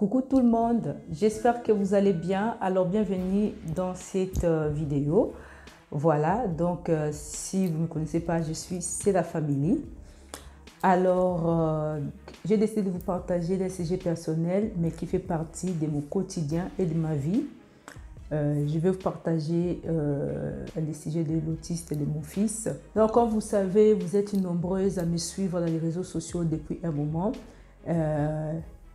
Coucou tout le monde, j'espère que vous allez bien. Alors bienvenue dans cette vidéo. Voilà, donc si vous ne me connaissez pas, je suis C'est la famille. Alors j'ai décidé de vous partager des sujets personnels, mais qui fait partie de mon quotidien et de ma vie. Je vais vous partager les sujets de l'autiste et de mon fils. Donc comme vous savez, vous êtes nombreuses à me suivre dans les réseaux sociaux depuis un moment.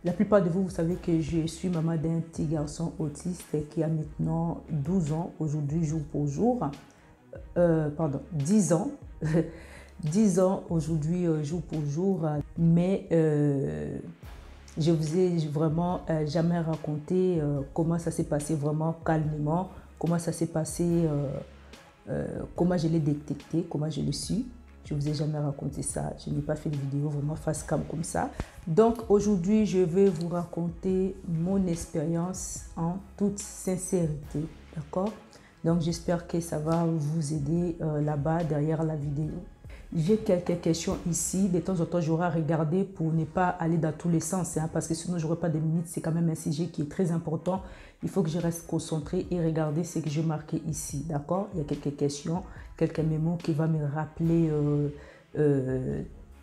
La plupart de vous, vous savez que je suis maman d'un petit garçon autiste qui a maintenant 12 ans, aujourd'hui jour pour jour. Pardon, 10 ans. 10 ans aujourd'hui jour pour jour. Mais je vous ai vraiment jamais raconté comment ça s'est passé vraiment calmement, comment ça s'est passé, comment je l'ai détecté, comment je l'ai su. Je ne vous ai jamais raconté ça. Je n'ai pas fait de vidéo vraiment face cam comme ça. Donc aujourd'hui, je vais vous raconter mon expérience en toute sincérité. D'accord? Donc j'espère que ça va vous aider là-bas derrière la vidéo. J'ai quelques questions ici. De temps en temps, j'aurai à regarder pour ne pas aller dans tous les sens, hein, parce que sinon, je n'aurai pas de minutes. C'est quand même un sujet qui est très important. Il faut que je reste concentré et regarder ce que j'ai marqué ici. D'accord? Il y a quelques questions, quelques mémos qui vont me rappeler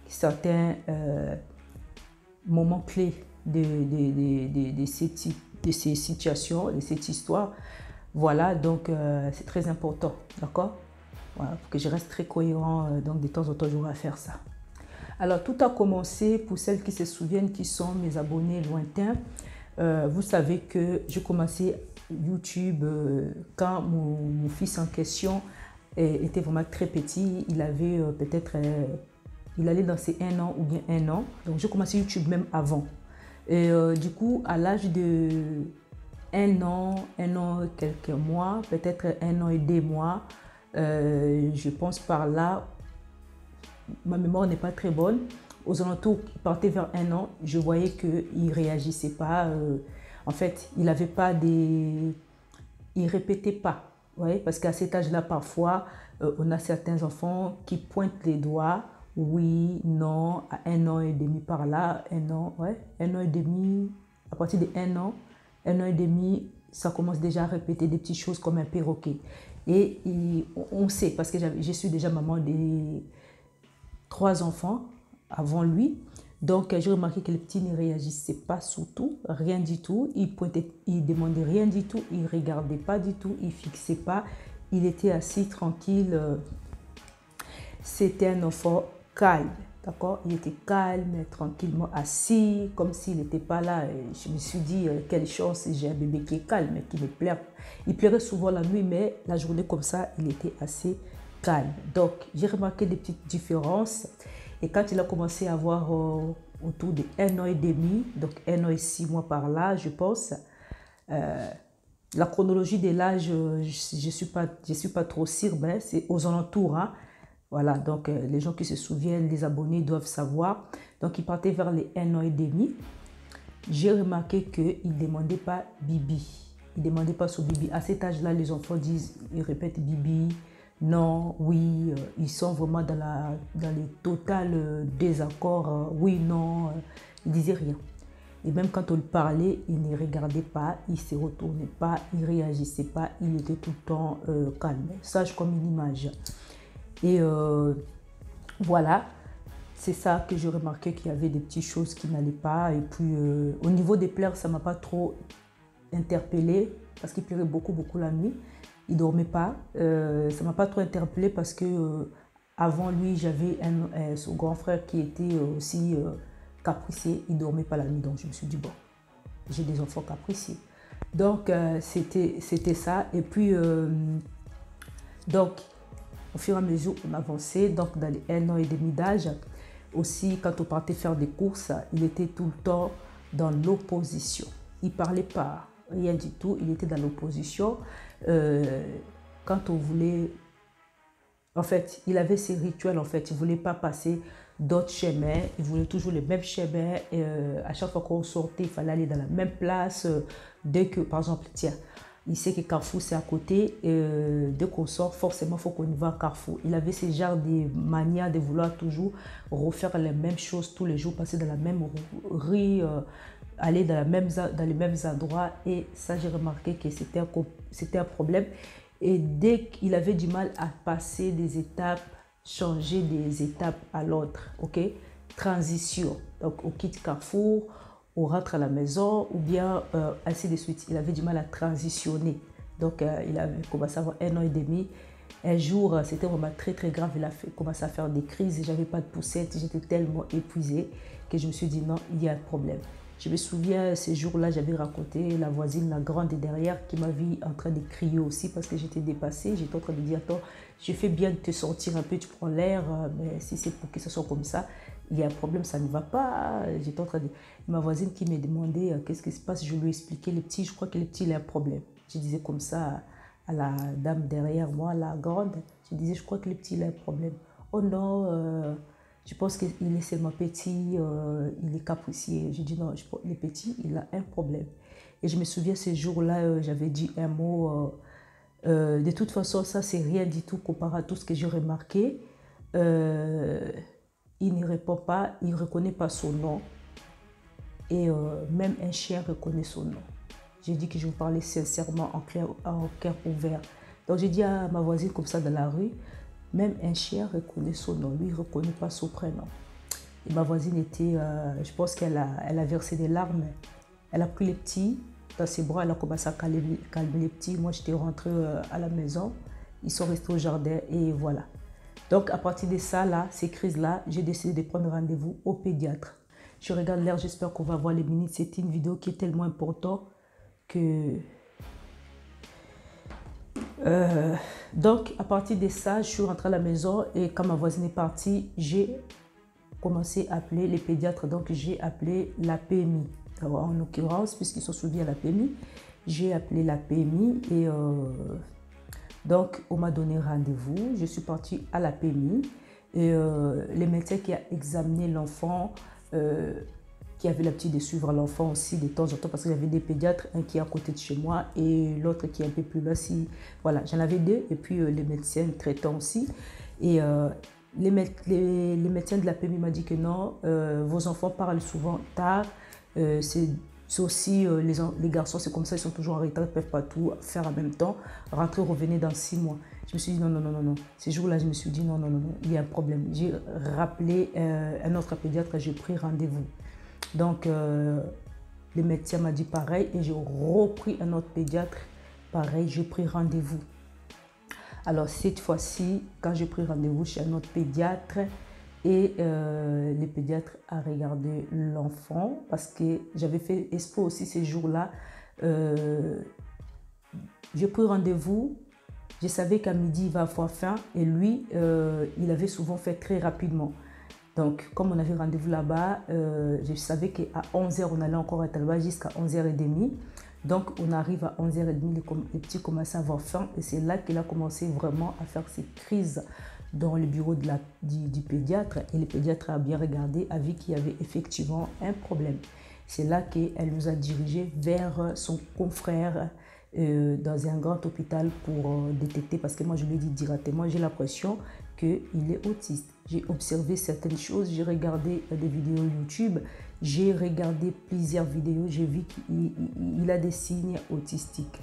certains moments clés de ces situations, de cette histoire. Voilà, donc c'est très important. D'accord? Voilà, pour que je reste très cohérent, donc de temps en temps, j'aurai à faire ça. Alors, tout a commencé, pour celles qui se souviennent, qui sont mes abonnés lointains. Vous savez que j'ai commencé YouTube quand mon fils en question était vraiment très petit. Il avait peut-être, il allait dans ses 1 an ou bien 1 an. Donc, j'ai commencé YouTube même avant. Et du coup, à l'âge de 1 an et quelques mois, peut-être 1 an et 2 mois, je pense par là, ma mémoire n'est pas très bonne. Aux alentours, il partait vers 1 an, je voyais qu'il ne réagissait pas. En fait, il n'avait pas des... Il ne répétait pas. Ouais, parce qu'à cet âge-là, parfois, on a certains enfants qui pointent les doigts. Oui, non, à 1 an et demi par là, 1 an, ouais, 1 an et demi, à partir de 1 an, 1 an et demi, ça commence déjà à répéter des petites choses comme un perroquet. Et on sait, parce que je suis déjà maman de 3 enfants avant lui. Donc, j'ai remarqué que le petit ne réagissait pas surtout, rien du tout. Il pointait, il demandait rien du tout, il ne regardait pas du tout, il ne fixait pas. Il était assis tranquille. C'était un enfant calme, d'accord? Il était calme, tranquillement assis, comme s'il n'était pas là. Et je me suis dit, quelle chance, j'ai un bébé qui est calme, qui ne pleure. Il pleurait souvent la nuit, mais la journée comme ça, il était assez calme. Donc, j'ai remarqué des petites différences. Et quand il a commencé à avoir autour de 1 an et demi, donc 1 an et 6 mois par là, je pense, la chronologie de l'âge, je suis pas trop sûre, ben, c'est aux alentours, hein. Voilà, donc les gens qui se souviennent, les abonnés doivent savoir. Donc, il partait vers les 1 an et demi. J'ai remarqué qu'il ne demandait pas Bibi. Il ne demandait pas son Bibi. À cet âge-là, les enfants disent, ils répètent Bibi, non, oui. Ils sont vraiment dans les total désaccords. Oui, non. Ils ne disaient rien. Et même quand on lui parlait, il ne regardait pas, il ne se retournait pas, il ne réagissait pas. Il était tout le temps calme, sage comme une image. Et voilà, c'est ça que j'ai remarqué, qu'il y avait des petites choses qui n'allaient pas. Et puis, au niveau des pleurs, ça ne m'a pas trop interpellée parce qu'il pleurait beaucoup la nuit. Il ne dormait pas. Ça ne m'a pas trop interpellée parce que avant lui, j'avais son grand frère qui était aussi capricieux. Il ne dormait pas la nuit. Donc, je me suis dit, bon, j'ai des enfants capricieux. Donc, c'était ça. Et puis, donc, au fur et à mesure, on avançait, donc dans les 1 an et demi d'âge. Aussi, quand on partait faire des courses, il était tout le temps dans l'opposition. Il ne parlait pas, rien du tout, il était dans l'opposition. Quand on voulait... En fait, il avait ses rituels, en fait. Il ne voulait pas passer d'autres chemins. Il voulait toujours les mêmes chemins. Et, à chaque fois qu'on sortait, il fallait aller dans la même place. Dès que, par exemple, tiens, il sait que Carrefour, c'est à côté. Dès qu'on sort, forcément, il faut qu'on y va à Carrefour. Il avait ce genre de manière de vouloir toujours refaire les mêmes choses tous les jours, passer dans la même rue, aller dans les mêmes endroits. Et ça, j'ai remarqué que c'était un problème. Et dès qu'il avait du mal à passer des étapes, changer des étapes à l'autre, ok? Transition. Donc, on quitte Carrefour, on rentre à la maison, ou bien ainsi de suite. Il avait du mal à transitionner. Donc, il avait commencé à avoir 1 an et demi. Un jour, c'était vraiment très très grave. Il a commencé à faire des crises. Je n'avais pas de poussette. J'étais tellement épuisée que je me suis dit non, il y a un problème. Je me souviens, ce jour-là, j'avais raconté la voisine, la grande derrière, qui m'a vu en train de crier aussi parce que j'étais dépassée. J'étais en train de dire, attends, je fais bien de te sortir un peu, tu prends l'air, mais si c'est pour que ce soit comme ça, il y a un problème, ça ne va pas. J'étais en train de... Ma voisine qui m'a demandé qu'est-ce qui se passe, je lui ai expliqué, les petits, je crois que les petits, il a un problème. Je disais comme ça à la dame derrière moi, la grande, je disais, je crois que les petits, il a un problème. Oh non, je pense qu'il est seulement petit, il est capricieux. J'ai dit non, les petits, il a un problème. Et je me souviens ce jour-là, j'avais dit un mot. De toute façon, ça, c'est rien du tout comparé à tout ce que j'ai remarqué. Il ne répond pas, il ne reconnaît pas son nom. Et même un chien reconnaît son nom. J'ai dit que je vous parlais sincèrement en cœur ouvert. Donc j'ai dit à ma voisine comme ça dans la rue, même un chien reconnaît son nom, lui il ne reconnaît pas son prénom. Et ma voisine était, je pense qu'elle a versé des larmes. Elle a pris les petits dans ses bras, elle a commencé à calmer les petits. Moi j'étais rentrée à la maison, ils sont restés au jardin et voilà. Donc à partir de ça, là, ces crises-là, j'ai décidé de prendre rendez-vous au pédiatre. Je regarde l'heure, j'espère qu'on va voir les minutes. C'est une vidéo qui est tellement importante que... donc, à partir de ça, je suis rentrée à la maison et quand ma voisine est partie, j'ai commencé à appeler les pédiatres. Donc, j'ai appelé la PMI. Alors, en l'occurrence, puisqu'ils sont soumis à la PMI, j'ai appelé la PMI et donc, on m'a donné rendez-vous. Je suis partie à la PMI et les médecins qui a examiné l'enfant, qui avait l'habitude de suivre l'enfant aussi de temps en temps parce qu'il y avait des pédiatres, un qui est à côté de chez moi et l'autre qui est un peu plus loin. Voilà, j'en avais deux et puis les médecins traitants aussi. Et les médecins de la PMI m'ont dit que non, vos enfants parlent souvent tard. C'est aussi, les garçons, c'est comme ça, ils sont toujours en retard, ils ne peuvent pas tout faire en même temps. Rentrer, revenir dans 6 mois. Je me suis dit non, non, non, non, non. Ces jours-là, je me suis dit non, non, non, non, il y a un problème. J'ai rappelé un autre pédiatre et j'ai pris rendez-vous. Donc, le médecin m'a dit pareil et j'ai repris un autre pédiatre. Pareil, j'ai pris rendez-vous. Alors, cette fois-ci, quand j'ai pris rendez-vous chez un autre pédiatre, et le pédiatre a regardé l'enfant parce que j'avais fait expo aussi ces jours-là. J'ai pris rendez-vous. Je savais qu'à midi, il va avoir faim et lui, il avait souvent fait très rapidement. Donc, comme on avait rendez-vous là-bas, je savais qu'à 11h, on allait encore être là-bas jusqu'à 11h30. Donc, on arrive à 11h30, les petits commençaient à avoir faim. Et c'est là qu'il a commencé vraiment à faire ses crises dans le bureau du pédiatre. Et le pédiatre a bien regardé, a vu qu'il y avait effectivement un problème. C'est là qu'elle nous a dirigés vers son confrère dans un grand hôpital pour détecter. Parce que moi, je lui ai dit directement, j'ai l'impression qu'il est autiste. J'ai observé certaines choses, j'ai regardé des vidéos YouTube, j'ai regardé plusieurs vidéos, j'ai vu qu'il a des signes autistiques.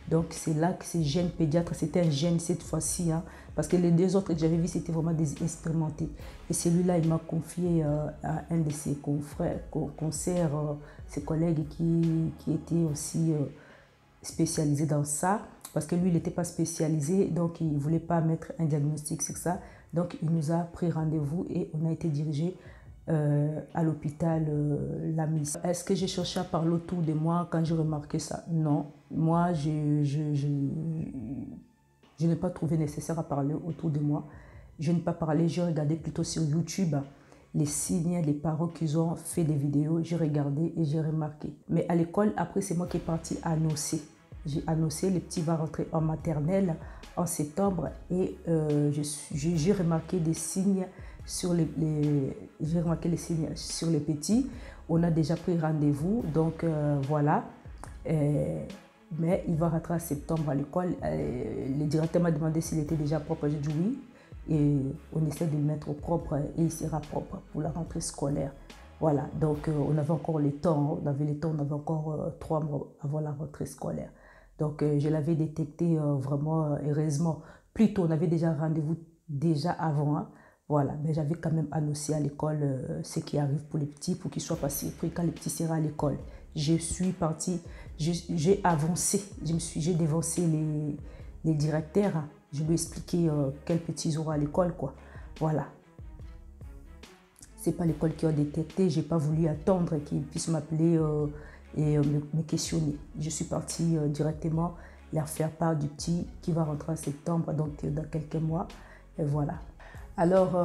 Donc c'est là que ces jeunes pédiatres, c'était un jeune cette fois-ci, hein, parce que les deux autres que j'avais vus, c'était vraiment des expérimentés. Et celui-là, il m'a confié à un de ses confrères, ses collègues qui étaient aussi spécialisés dans ça, parce que lui, il n'était pas spécialisé, donc il ne voulait pas mettre un diagnostic sur ça. Donc, il nous a pris rendez-vous et on a été dirigé à l'hôpital Lamis. Est-ce que j'ai cherché à parler autour de moi quand j'ai remarqué ça? Non. Moi, je n'ai pas trouvé nécessaire à parler autour de moi. Je n'ai pas parlé, j'ai regardé plutôt sur YouTube les signes, les parents qu'ils ont fait des vidéos. J'ai regardé et j'ai remarqué. Mais à l'école, après, c'est moi qui est parti annoncer. J'ai annoncé, les petits vont rentrer en maternelle en septembre et j'ai remarqué des signes sur j'ai remarqué les signes sur les petits. On a déjà pris rendez-vous, donc voilà. Mais il va rentrer en septembre à l'école. Le directeur m'a demandé s'il était déjà propre. J'ai dit oui. Et on essaie de le mettre au propre et il sera propre pour la rentrée scolaire. Voilà, donc on avait encore le temps, on avait le temps, on avait encore 3 mois avant la rentrée scolaire. Donc je l'avais détecté vraiment, heureusement. Plutôt, on avait déjà rendez-vous déjà avant, hein. Voilà, mais j'avais quand même annoncé à l'école ce qui arrive pour les petits, pour qu'ils ne soient pas surpris quand les petits seront à l'école. Je suis partie, j'ai avancé, j'ai dévancé les directeurs, hein. Je lui ai expliqué quels petits ils auront à l'école, quoi. Voilà. C'est pas l'école qui a détecté. J'ai pas voulu attendre qu'ils puissent m'appeler et me questionner. Je suis partie directement leur faire part du petit qui va rentrer en septembre, donc dans quelques mois. Et voilà. Alors,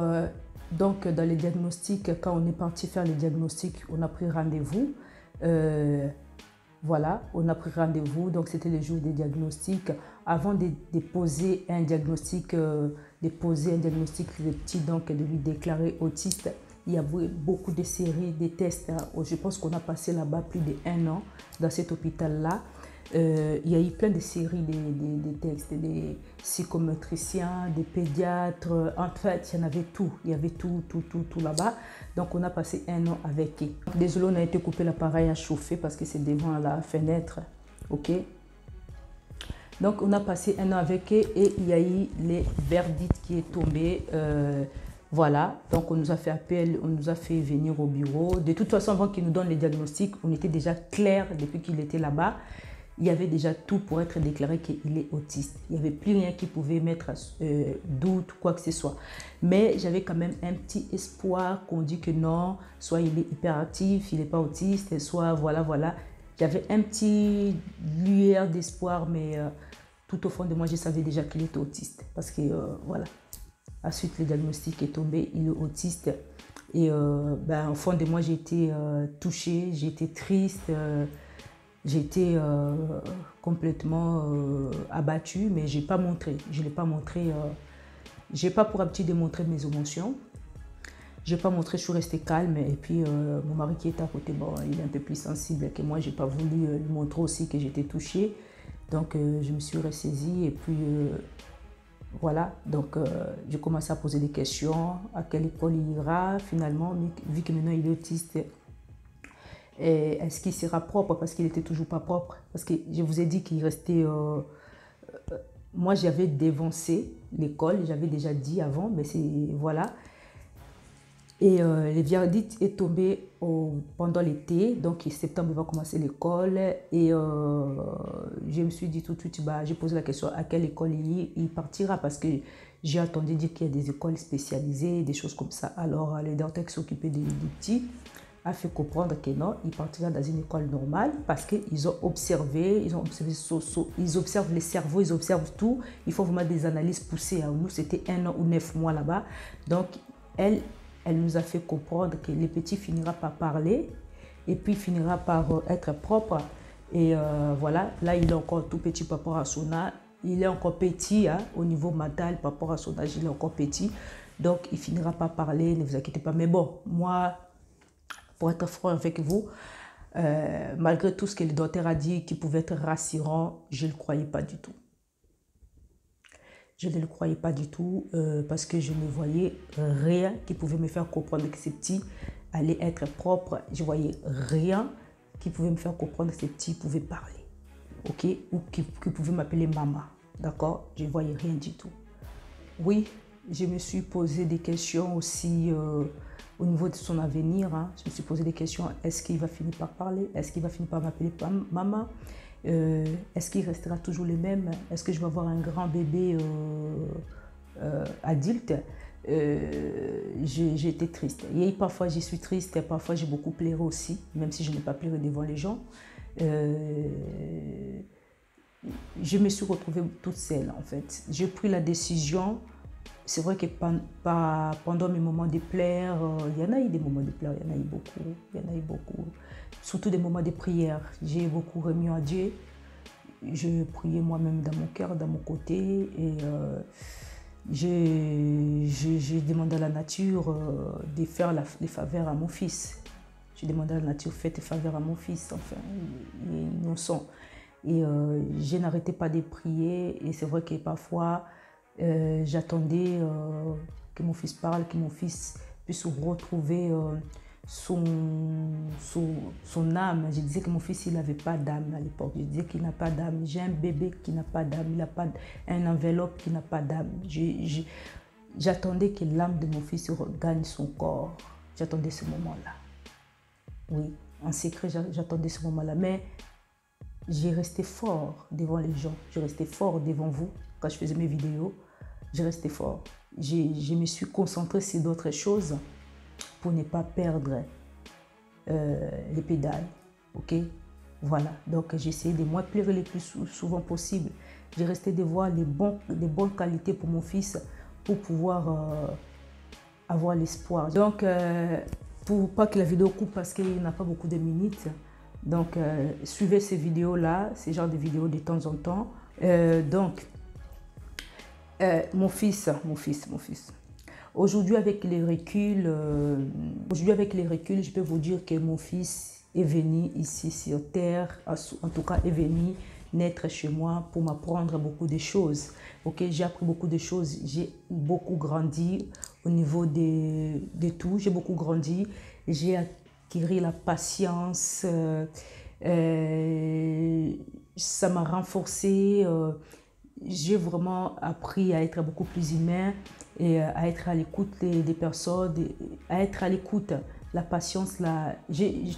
donc dans les diagnostics, quand on est parti faire les diagnostics, on a pris rendez-vous. Voilà, on a pris rendez-vous, donc c'était le jour des diagnostics. Avant de déposer un diagnostic, le petit, donc de lui déclarer autiste, il y avait beaucoup de séries, de tests, hein. Je pense qu'on a passé là-bas plus d'1 an dans cet hôpital-là. Il y a eu plein de séries de textes, des psychométriciens, des pédiatres. En fait, il y en avait tout. Il y avait tout là-bas. Donc, on a passé 1 an avec eux. Désolé, on a été coupé l'appareil à chauffer parce que c'est devant la fenêtre. OK? Donc, on a passé 1 an avec eux et il y a eu les verdicts qui est tombé. Voilà, donc on nous a fait appel, on nous a fait venir au bureau. De toute façon, avant qu'il nous donne les diagnostics, on était déjà clair depuis qu'il était là-bas. Il y avait déjà tout pour être déclaré qu'il est autiste. Il n'y avait plus rien qui pouvait mettre doute, quoi que ce soit. Mais j'avais quand même un petit espoir qu'on dit que non, soit il est hyperactif, il n'est pas autiste, soit voilà. J'avais un petit lueur d'espoir, mais tout au fond de moi, je savais déjà qu'il était autiste. Parce que voilà. Ensuite, le diagnostic est tombé, il est autiste. Et au fond de moi, j'ai été touchée, j'ai été triste, j'ai été complètement abattue, mais je n'ai pas montré. Je ne l'ai pas montré. Je n'ai pas pour habitude de montrer mes émotions. Je n'ai pas montré, je suis restée calme. Et puis, mon mari qui est à côté, bon, il est un peu plus sensible que moi. Je n'ai pas voulu lui montrer aussi que j'étais touchée. Donc, je me suis ressaisie et puis... voilà, donc j'ai commencé à poser des questions, à quelle école il ira finalement, vu que maintenant il est autiste. Est-ce qu'il sera propre parce qu'il n'était toujours pas propre? Parce que je vous ai dit qu'il restait... moi j'avais dévancé l'école, j'avais déjà dit avant, mais c'est... Voilà. Et le verdict est tombé pendant l'été, donc en septembre il va commencer l'école. Et je me suis dit tout de suite, j'ai posé la question à quelle école il partira, parce que j'ai entendu dire qu'il y a des écoles spécialisées, des choses comme ça. Alors le docteur qui s'occupait des petits a fait comprendre que non, il partira dans une école normale parce qu'ils ont observé, ils observent les cerveaux, ils observent tout. Il faut vraiment des analyses poussées. Nous, c'était 1 an ou 9 mois là-bas. Donc, elle nous a fait comprendre que le petit finira par parler et puis finira par être propre. Et voilà, là, il est encore tout petit par rapport à son âge. Il est encore petit, hein, au niveau mental par rapport à son âge, il est encore petit. Donc, il finira par parler, ne vous inquiétez pas. Mais bon, moi, pour être franc avec vous, malgré tout ce que le docteur a dit qui pouvait être rassurant, je ne le croyais pas du tout. Je ne le croyais pas du tout parce que je ne voyais rien qui pouvait me faire comprendre que ces petits allaient être propres. Je voyais rien qui pouvait me faire comprendre que ces petits pouvaient parler, ok, ou qui pouvaient m'appeler maman, d'accord? Je ne voyais rien du tout. Oui, je me suis posé des questions aussi au niveau de son avenir, hein. Je me suis posé des questions, est-ce qu'il va finir par parler? Est-ce qu'il va finir par m'appeler maman? Est-ce qu'il restera toujours le même? Est-ce que je vais avoir un grand bébé adulte? J'ai été triste. Et parfois, je suis triste, et parfois, j'ai beaucoup pleuré aussi, même si je n'ai pas pleuré devant les gens. Je me suis retrouvée toute seule, en fait. J'ai pris la décision. C'est vrai que pendant mes moments de pleurs, il y en a eu des moments de pleurs, il y en a eu beaucoup. Surtout des moments de prière. J'ai beaucoup remis à Dieu. Je priais moi-même dans mon cœur, dans mon côté. Et j'ai demandé à la nature de faire des faveurs à mon fils. J'ai demandé à la nature, faites des faveurs à mon fils, enfin, il est innocent. Et je n'arrêtais pas de prier. Et c'est vrai que parfois, j'attendais que mon fils parle, que mon fils puisse retrouver son âme. Je disais que mon fils, il n'avait pas d'âme à l'époque. Je disais qu'il n'a pas d'âme. J'ai un bébé qui n'a pas d'âme. Il n'a pas un enveloppe qui n'a pas d'âme. J'attendais que l'âme de mon fils regagne son corps. J'attendais ce moment-là. Oui, en secret, j'attendais ce moment-là. Mais j'ai resté fort devant les gens. Je restais fort devant vous quand je faisais mes vidéos. Je restais fort. Je me suis concentrée sur d'autres choses pour ne pas perdre les pédales. Ok? Voilà. Donc, j'ai essayé de moi pleurer le plus souvent possible. J'ai resté de voir les bonnes qualités pour mon fils pour pouvoir avoir l'espoir. Donc, pour pas que la vidéo coupe parce qu'il n'a pas beaucoup de minutes, donc suivez ces vidéos-là, ces genres de vidéos de temps en temps. Mon fils. Aujourd'hui, avec les reculs, je peux vous dire que mon fils est venu ici sur Terre, en tout cas est venu naître chez moi pour m'apprendre beaucoup de choses. Ok, j'ai appris beaucoup de choses, j'ai beaucoup grandi au niveau de tout, j'ai beaucoup grandi, j'ai acquis la patience, ça m'a renforcé, j'ai vraiment appris à être beaucoup plus humain et à être à l'écoute des personnes, à être à l'écoute. La patience,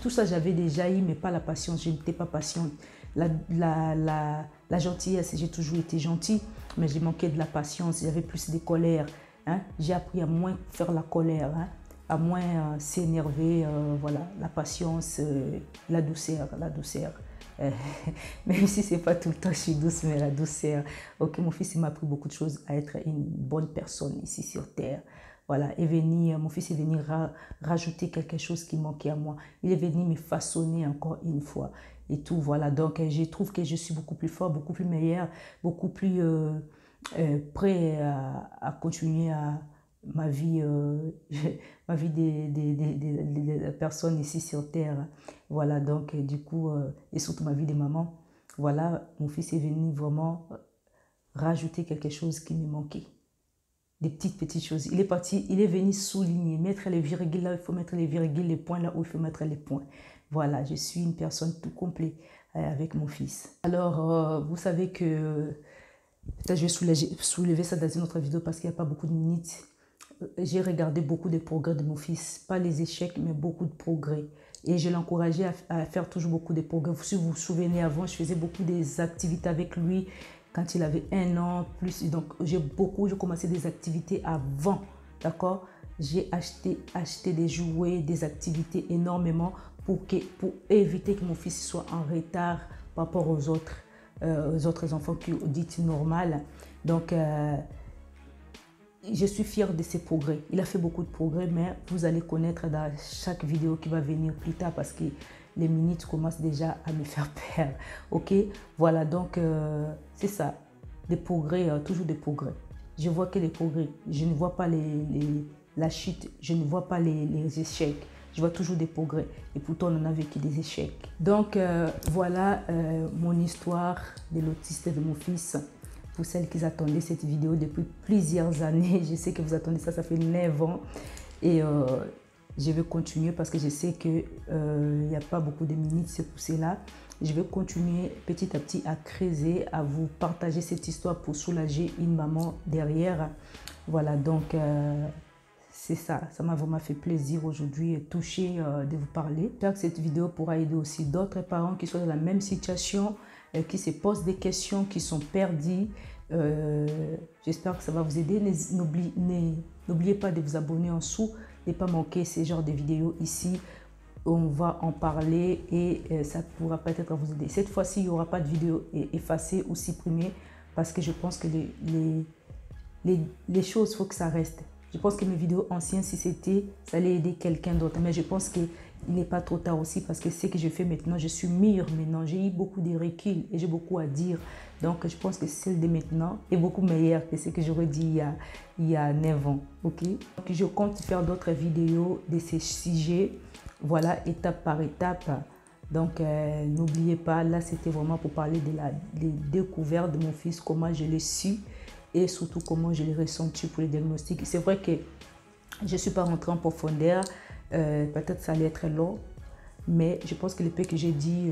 tout ça j'avais déjà eu, mais pas la patience, je n'étais pas patiente. La gentillesse, j'ai toujours été gentille, mais j'ai manqué de la patience, j'avais plus de colère. Hein? J'ai appris à moins faire la colère, hein? À moins s'énerver, voilà, la patience, la douceur. Même si c'est pas tout le temps je suis douce, mais la douceur. Ok, mon fils, il m'a appris beaucoup de choses à être une bonne personne ici sur Terre. Voilà, mon fils est venu rajouter quelque chose qui manquait à moi. Il est venu me façonner encore une fois. Et tout, voilà. Donc, je trouve que je suis beaucoup plus fort, beaucoup plus meilleur, beaucoup plus prêt à continuer ma vie, ma vie des personnes ici sur Terre. Voilà, donc, du coup, et surtout ma vie de maman. Voilà, mon fils est venu vraiment rajouter quelque chose qui me manquait. Des petites choses. Il est parti, il est venu souligner, mettre les virgules là où il faut mettre les virgules, les points là où il faut mettre les points. Voilà, je suis une personne tout complète avec mon fils. Alors, vous savez que, peut-être je vais soulever ça dans une autre vidéo parce qu'il n'y a pas beaucoup de minutes. J'ai regardé beaucoup de progrès de mon fils, pas les échecs, mais beaucoup de progrès. Et je l'encourageais à faire toujours beaucoup de progrès. Si vous vous souvenez, avant, je faisais beaucoup des activités avec lui quand il avait 1 an, plus. Donc, j'ai commencé des activités avant, d'accord? J'ai acheté des jouets, des activités énormément pour éviter que mon fils soit en retard par rapport aux autres enfants qui dites normales. Donc, je suis fière de ses progrès. Il a fait beaucoup de progrès, mais vous allez connaître dans chaque vidéo qui va venir plus tard parce que les minutes commencent déjà à me faire peur. Ok, voilà, donc c'est ça, des progrès, toujours des progrès. Je vois que les progrès, je ne vois pas la chute, je ne vois pas les échecs. Je vois toujours des progrès et pourtant on en a vécu des échecs. Donc voilà mon histoire de l'autiste de mon fils. Pour celles qui attendaient cette vidéo depuis plusieurs années, je sais que vous attendez ça fait 9 ans. Et je vais continuer parce que je sais qu'il n'y a pas beaucoup de minutes, c'est pour cela. Je vais continuer petit à petit à creuser, à vous partager cette histoire pour soulager une maman derrière. Voilà, donc c'est ça. Ça m'a vraiment fait plaisir aujourd'hui, touché de vous parler. J'espère que cette vidéo pourra aider aussi d'autres parents qui sont dans la même situation, qui se posent des questions, qui sont perdus. J'espère que ça va vous aider. N'oubliez pas de vous abonner en dessous, de ne pas manquer ce genre de vidéos ici. On va en parler et ça pourra peut-être vous aider. Cette fois-ci, il n'y aura pas de vidéo effacée ou supprimée parce que je pense que les choses, il faut que ça reste. Je pense que mes vidéos anciennes, si c'était, ça allait aider quelqu'un d'autre. Mais je pense qu'il n'est pas trop tard aussi parce que ce que je fais maintenant, je suis mûre maintenant. J'ai eu beaucoup de recul et j'ai beaucoup à dire. Donc, je pense que celle de maintenant est beaucoup meilleure que ce que j'aurais dit il y a 9 ans. Ok? Donc, je compte faire d'autres vidéos de ces sujets. Voilà, étape par étape. Donc, n'oubliez pas, là, c'était vraiment pour parler des découvertes de mon fils, comment je l'ai su et surtout comment je l'ai ressenti pour les diagnostics. C'est vrai que je ne suis pas rentrée en profondeur. Peut-être ça allait être long, mais je pense que le peu que j'ai dit,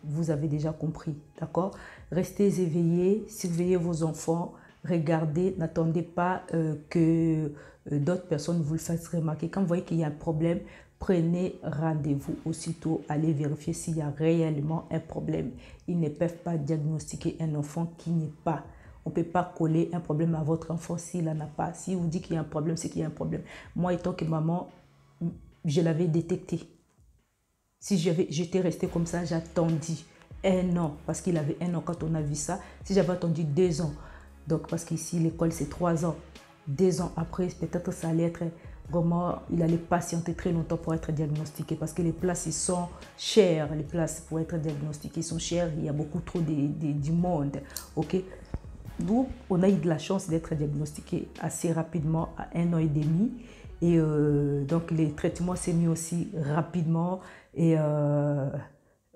vous avez déjà compris, d'accord? Restez éveillés, surveillez vos enfants, regardez, n'attendez pas que d'autres personnes vous le fassent remarquer. Quand vous voyez qu'il y a un problème, prenez rendez-vous aussitôt, allez vérifier s'il y a réellement un problème. Ils ne peuvent pas diagnostiquer un enfant qui n'est pas. On ne peut pas coller un problème à votre enfant s'il n'en a pas. Si vous dit qu'il y a un problème, c'est qu'il y a un problème. Moi, étant que maman, je l'avais détecté. Si j'étais restée comme ça, j'attendis 1 an, parce qu'il avait 1 an quand on a vu ça. Si j'avais attendu 2 ans, donc parce qu'ici l'école c'est 3 ans, 2 ans après, peut-être ça allait être vraiment, il allait patienter très longtemps pour être diagnostiqué, parce que les places, ils sont chères, les places pour être diagnostiquées sont chères, il y a beaucoup trop du monde, ok? Nous, on a eu de la chance d'être diagnostiqué assez rapidement, à 1 an et demi. Et donc, les traitements s'est mis aussi rapidement. Et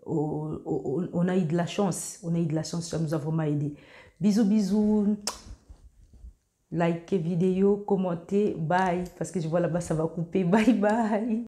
on a eu de la chance. On a eu de la chance, ça nous a vraiment aidé. Bisous, bisous. Likez vidéo, commentez. Bye. Parce que je vois là-bas, ça va couper. Bye, bye.